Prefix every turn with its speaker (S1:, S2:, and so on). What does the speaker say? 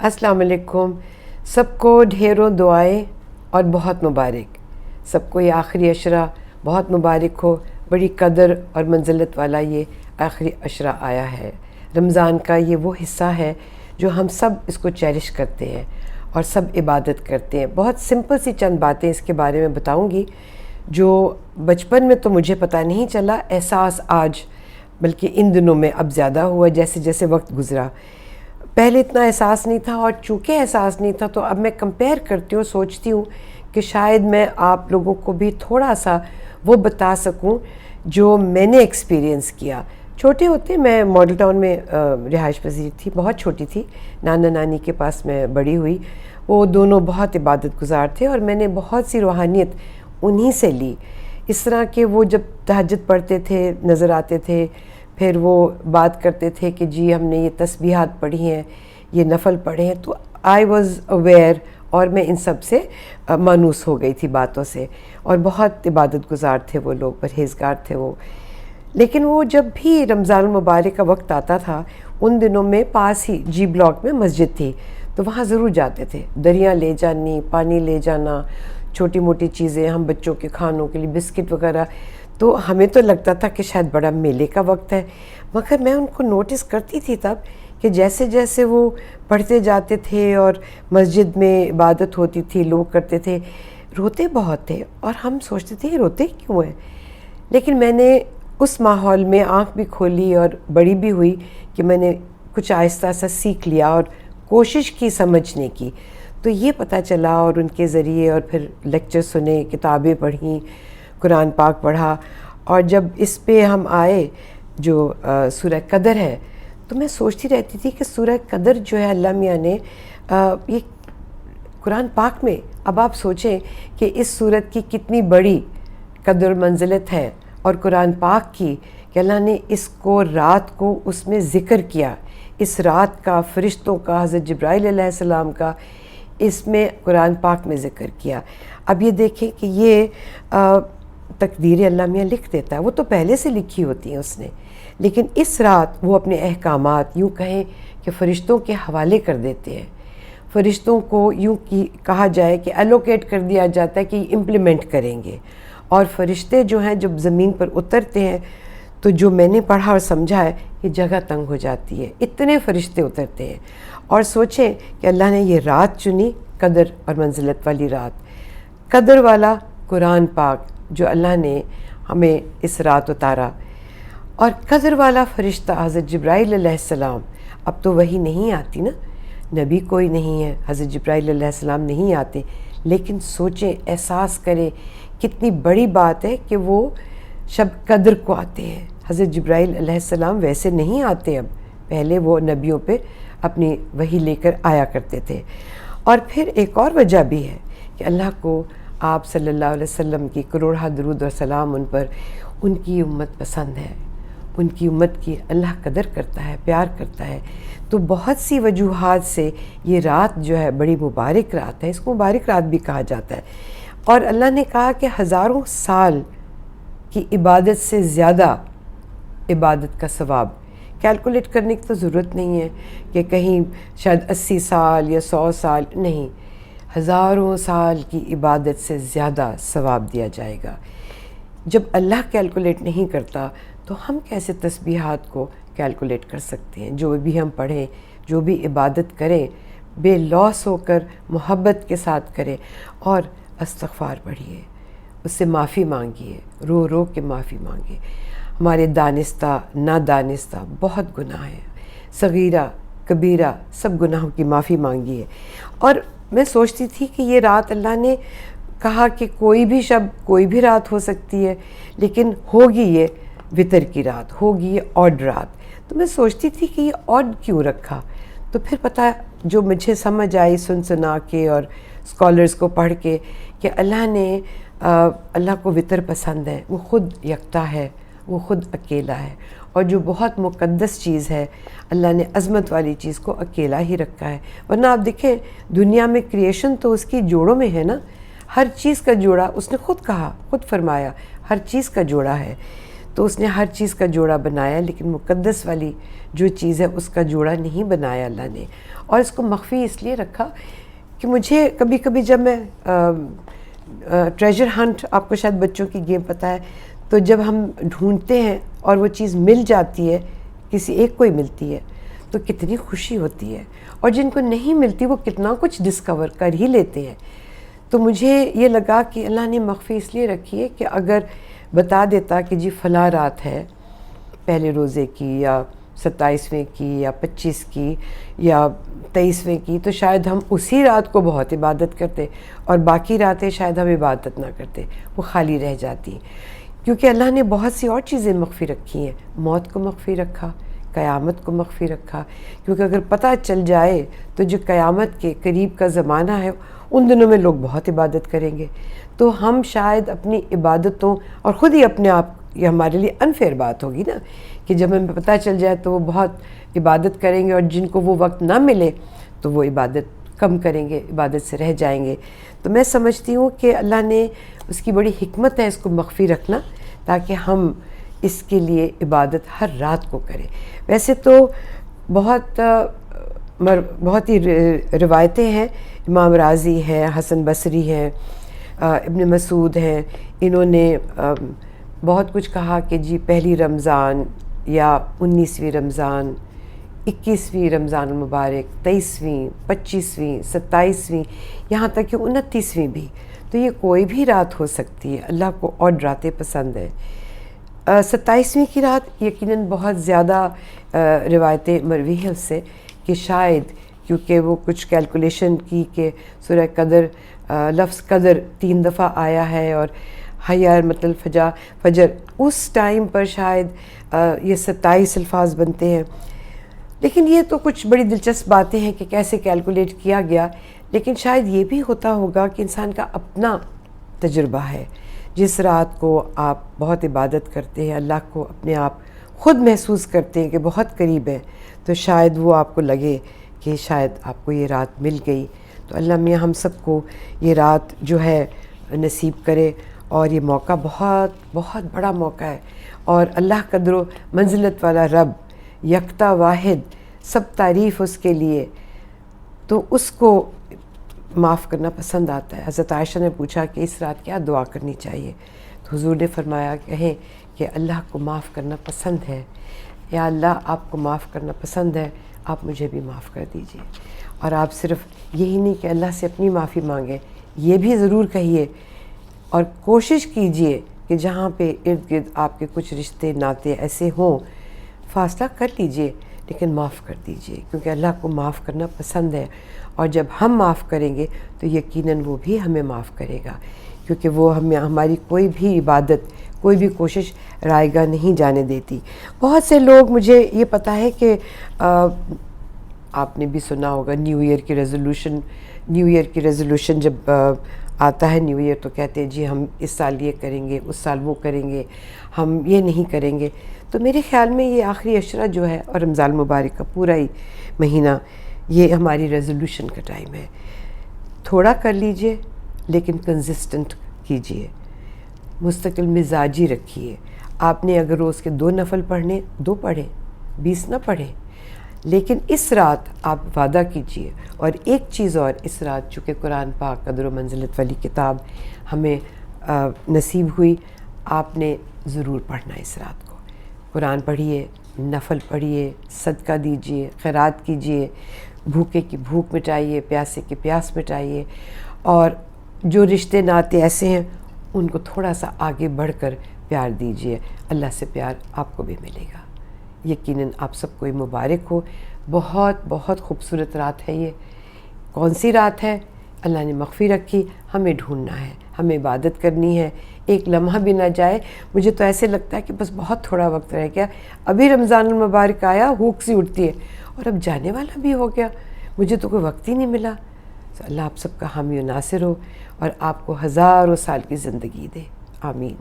S1: السلام علیکم. سب کو ڈھیروں دعائیں اور بہت مبارک. سب کو یہ آخری عشرہ بہت مبارک ہو. بڑی قدر اور منزلت والا یہ آخری عشرہ آیا ہے. رمضان کا یہ وہ حصہ ہے جو ہم سب اس کو چیریش کرتے ہیں اور سب عبادت کرتے ہیں. بہت سمپل سی چند باتیں اس کے بارے میں بتاؤں گی جو بچپن میں تو مجھے پتہ نہیں چلا، احساس آج بلکہ ان دنوں میں اب زیادہ ہوا جیسے جیسے وقت گزرا. پہلے اتنا احساس نہیں تھا، اور چونکہ احساس نہیں تھا تو اب میں کمپیئر کرتی ہوں، سوچتی ہوں کہ شاید میں آپ لوگوں کو بھی تھوڑا سا وہ بتا سکوں جو میں نے ایکسپیرینس کیا. چھوٹے ہوتے میں ماڈل ٹاؤن میں رہائش پذیر تھی، بہت چھوٹی تھی. نانا نانی کے پاس میں بڑی ہوئی. وہ دونوں بہت عبادت گزار تھے اور میں نے بہت سی روحانیت انہی سے لی. اس طرح کہ وہ جب تہجد پڑھتے تھے نظر آتے تھے، پھر وہ بات کرتے تھے کہ جی ہم نے یہ تسبیحات پڑھی ہیں، یہ نفل پڑھے ہیں، تو آئی واز اویئر اور میں ان سب سے مانوس ہو گئی تھی باتوں سے. اور بہت عبادت گزار تھے وہ لوگ، پرہیزگار تھے وہ. لیکن وہ جب بھی رمضان المبارک کا وقت آتا تھا ان دنوں میں پاس ہی جی بلاک میں مسجد تھی، تو وہاں ضرور جاتے تھے. دریاں لے جانی، پانی لے جانا، چھوٹی موٹی چیزیں، ہم بچوں کے کھانوں کے لیے بسکٹ وغیرہ. تو ہمیں تو لگتا تھا کہ شاید بڑا میلے کا وقت ہے، مگر میں ان کو نوٹس کرتی تھی تب کہ جیسے جیسے وہ پڑھتے جاتے تھے اور مسجد میں عبادت ہوتی تھی، لوگ کرتے تھے، روتے بہت تھے. اور ہم سوچتے تھے یہ روتے کیوں ہیں. لیکن میں نے اس ماحول میں آنکھ بھی کھولی اور بڑی بھی ہوئی کہ میں نے کچھ آہستہ سا سیکھ لیا اور کوشش کی سمجھنے کی. تو یہ پتہ چلا اور ان کے ذریعے، اور پھر لیکچر سنے، کتابیں پڑھیں، قرآن پاک پڑھا. اور جب اس پہ ہم آئے جو سورہ قدر ہے، تو میں سوچتی رہتی تھی کہ سورہ قدر جو ہے اللہ میاں نے یہ قرآن پاک میں، اب آپ سوچیں کہ اس سورت کی کتنی بڑی قدر منزلت ہے، اور قرآن پاک کی کہ اللہ نے اس کو رات کو اس میں ذکر کیا، اس رات کا، فرشتوں کا، حضرت جبرائیل علیہ السلام کا اس میں قرآن پاک میں ذکر کیا. اب یہ دیکھیں کہ یہ تقدیر اللہ میاں لکھ دیتا ہے، وہ تو پہلے سے لکھی ہوتی ہیں اس نے، لیکن اس رات وہ اپنے احکامات یوں کہیں کہ فرشتوں کے حوالے کر دیتے ہیں. فرشتوں کو یوں کہا جائے کہ الوکیٹ کر دیا جاتا ہے کہ یہ امپلیمنٹ کریں گے. اور فرشتے جو ہیں جب زمین پر اترتے ہیں تو جو میں نے پڑھا اور سمجھا ہے، یہ جگہ تنگ ہو جاتی ہے، اتنے فرشتے اترتے ہیں. اور سوچیں کہ اللہ نے یہ رات چنی، قدر اور منزلت والی رات، قدر والا قرآن پاک جو اللہ نے ہمیں اس رات اتارا، اور قدر والا فرشتہ حضرت جبرائیل علیہ السلام. اب تو وہی نہیں آتی نا، نبی کوئی نہیں ہے، حضرت جبرائیل علیہ السلام نہیں آتے. لیکن سوچیں، احساس کریں کتنی بڑی بات ہے کہ وہ شب قدر کو آتے ہیں. حضرت جبرائیل علیہ السلام ویسے نہیں آتے اب، پہلے وہ نبیوں پہ اپنی وحی لے کر آیا کرتے تھے. اور پھر ایک اور وجہ بھی ہے کہ اللہ کو آپ صلی اللہ علیہ وسلم کی کروڑہ درود اور سلام ان پر، ان کی امت پسند ہے، ان کی امت کی اللہ قدر کرتا ہے، پیار کرتا ہے. تو بہت سی وجوہات سے یہ رات جو ہے بڑی مبارک رات ہے، اس کو مبارک رات بھی کہا جاتا ہے. اور اللہ نے کہا کہ ہزاروں سال کی عبادت سے زیادہ عبادت کا ثواب. کیلکولیٹ کرنے کی تو ضرورت نہیں ہے کہ کہیں شاید 80 سال یا 100 سال، نہیں، ہزاروں سال کی عبادت سے زیادہ ثواب دیا جائے گا. جب اللہ کیلکولیٹ نہیں کرتا تو ہم کیسے تسبیحات کو کیلکولیٹ کر سکتے ہیں. جو بھی ہم پڑھیں، جو بھی عبادت کریں، بے لوث ہو کر محبت کے ساتھ کریں، اور استغفار پڑھیے، اس سے معافی مانگیے، رو رو کے معافی مانگیے. ہمارے دانستہ نادانستہ بہت گناہ ہیں، صغیرہ کبیرہ سب گناہوں کی معافی مانگیے. اور میں سوچتی تھی کہ یہ رات اللہ نے کہا کہ کوئی بھی شب، کوئی بھی رات ہو سکتی ہے، لیکن ہوگی یہ وتر کی رات، ہوگی یہ آڈ رات. تو میں سوچتی تھی کہ یہ آڈ کیوں رکھا. تو پھر پتہ جو مجھے سمجھ آئی سنا کے اور اسکالرز کو پڑھ کے کہ اللہ نے اللہ کو وتر پسند ہے، وہ خود یکتا ہے، وہ خود اکیلا ہے. اور جو بہت مقدس چیز ہے، اللہ نے عظمت والی چیز کو اکیلا ہی رکھا ہے. ورنہ آپ دیکھیں دنیا میں کریشن تو اس کی جوڑوں میں ہے نا، ہر چیز کا جوڑا اس نے خود کہا، خود فرمایا، ہر چیز کا جوڑا ہے. تو اس نے ہر چیز کا جوڑا بنایا، لیکن مقدس والی جو چیز ہے اس کا جوڑا نہیں بنایا اللہ نے، اور اس کو مخفی اس لیے رکھا کہ مجھے کبھی کبھی جب میں ٹریجر ہنٹ، آپ کو شاید بچوں کی گیم پتہ ہے، تو جب ہم ڈھونڈتے ہیں اور وہ چیز مل جاتی ہے، کسی ایک کو ہی ملتی ہے، تو کتنی خوشی ہوتی ہے، اور جن کو نہیں ملتی وہ کتنا کچھ ڈسکور کر ہی لیتے ہیں۔ تو مجھے یہ لگا کہ اللہ نے مخفی اس لیے رکھی ہے کہ اگر بتا دیتا کہ جی فلاں رات ہے پہلے روزے کی یا 27ویں کی یا 25 کی یا 23ویں کی، تو شاید ہم اسی رات کو بہت عبادت کرتے، اور باقی راتیں شاید ہم عبادت نہ کرتے، وہ خالی رہ جاتی، کیونکہ اللہ نے بہت سی اور چیزیں مخفی رکھی ہیں۔ موت کو مخفی رکھا، قیامت کو مخفی رکھا، کیونکہ اگر پتہ چل جائے تو جو قیامت کے قریب کا زمانہ ہے ان دنوں میں لوگ بہت عبادت کریں گے، تو ہم شاید اپنی عبادتوں، اور خود ہی اپنے آپ، یہ ہمارے لیے انفیئر بات ہوگی نا کہ جب ہمیں پتہ چل جائے تو وہ بہت عبادت کریں گے، اور جن کو وہ وقت نہ ملے تو وہ عبادت کم کریں گے، عبادت سے رہ جائیں گے۔ تو میں سمجھتی ہوں کہ اللہ نے، اس کی بڑی حکمت ہے اس کو مخفی رکھنا، تاکہ ہم اس کے لیے عبادت ہر رات کو کریں۔ ویسے تو بہت ہی روایتیں ہیں، امام راضی ہیں، حسن بصری ہیں، ابن مسعود ہیں، انہوں نے بہت کچھ کہا کہ جی پہلی رمضان یا 19ویں رمضان، 21ویں رمضان المبارک، 23ویں، 25ویں، 27ویں، یہاں تک کہ 29ویں بھی، تو یہ کوئی بھی رات ہو سکتی ہے، اللہ کو اور راتیں پسند ہیں۔ 27ویں کی رات یقیناً بہت زیادہ روایتیں مروی ہیں اس سے، کہ شاید کیونکہ وہ کچھ کیلکولیشن کی کہ سورہ قدر، لفظ قدر 3 دفعہ آیا ہے، اور حیار مطلب فجر، اس ٹائم پر شاید یہ 27 الفاظ بنتے ہیں۔ لیکن یہ تو کچھ بڑی دلچسپ باتیں ہیں کہ کیسے کیلکولیٹ کیا گیا، لیکن شاید یہ بھی ہوتا ہوگا کہ انسان کا اپنا تجربہ ہے، جس رات کو آپ بہت عبادت کرتے ہیں، اللہ کو اپنے آپ خود محسوس کرتے ہیں کہ بہت قریب ہے، تو شاید وہ آپ کو لگے کہ شاید آپ کو یہ رات مل گئی۔ تو اللہ میاں ہم سب کو یہ رات جو ہے نصیب کرے، اور یہ موقع بہت بہت بڑا موقع ہے، اور اللہ قدر و منزلت والا رب، یکتا واحد، سب تعریف اس کے لیے، تو اس کو معاف کرنا پسند آتا ہے۔ حضرت عائشہ نے پوچھا کہ اس رات کیا دعا کرنی چاہیے، تو حضور نے فرمایا کہیں کہ اللہ کو معاف کرنا پسند ہے، یا اللہ آپ کو معاف کرنا پسند ہے، آپ مجھے بھی معاف کر دیجئے۔ اور آپ صرف یہی نہیں کہ اللہ سے اپنی معافی مانگیں، یہ بھی ضرور کہیے اور کوشش کیجئے کہ جہاں پہ ارد گرد آپ کے کچھ رشتے ناتے ایسے ہوں، فاصلہ کر لیجئے لیکن معاف کر دیجئے، کیونکہ اللہ کو معاف کرنا پسند ہے، اور جب ہم معاف کریں گے تو یقیناً وہ بھی ہمیں معاف کرے گا، کیونکہ وہ ہماری کوئی بھی عبادت، کوئی بھی کوشش رائے گاہ نہیں جانے دیتی۔ بہت سے لوگ، مجھے یہ پتہ ہے کہ آپ نے بھی سنا ہوگا نیو ایئر کی ریزولوشن جب آتا ہے نیو ایئر، تو کہتے ہیں جی ہم اس سال یہ کریں گے، اس سال وہ کریں گے، ہم یہ نہیں کریں گے۔ تو میرے خیال میں یہ آخری عشرہ جو ہے، اور رمضان المبارک کا پورا ہی مہینہ، یہ ہماری ریزولوشن کا ٹائم ہے۔ تھوڑا کر لیجئے لیکن کنسسٹنٹ کیجئے، مستقل مزاجی رکھیے۔ آپ نے اگر روز کے 2 نفل پڑھنے، 2 پڑھیں، 20 نہ پڑھیں، لیکن اس رات آپ وعدہ کیجئے۔ اور ایک چیز اور، اس رات چونکہ قرآن پاک قدر و منزلت والی کتاب ہمیں نصیب ہوئی، آپ نے ضرور پڑھنا ہے اس رات کو۔ قرآن پڑھیے، نفل پڑھیے، صدقہ دیجئے، خیرات کیجئے، بھوکے کی بھوک مٹائیے، پیاسے کی پیاس مٹائیے، اور جو رشتے ناتے ایسے ہیں ان کو تھوڑا سا آگے بڑھ کر پیار دیجئے، اللہ سے پیار آپ کو بھی ملے گا۔ یقیناً آپ سب کو مبارک ہو۔ بہت بہت خوبصورت رات ہے یہ۔ کون سی رات ہے؟ اللہ نے مخفی رکھی، ہمیں ڈھونڈنا ہے، ہمیں عبادت کرنی ہے، ایک لمحہ بھی نہ جائے۔ مجھے تو ایسے لگتا ہے کہ بس بہت تھوڑا وقت رہ گیا، ابھی رمضان المبارک آیا، بھوک سی اٹھتی ہے، اور اب جانے والا بھی ہو گیا، مجھے تو کوئی وقت ہی نہیں ملا۔ تو اللہ آپ سب کا حامی و ناصر ہو، اور آپ کو ہزاروں سال کی زندگی دے، آمین۔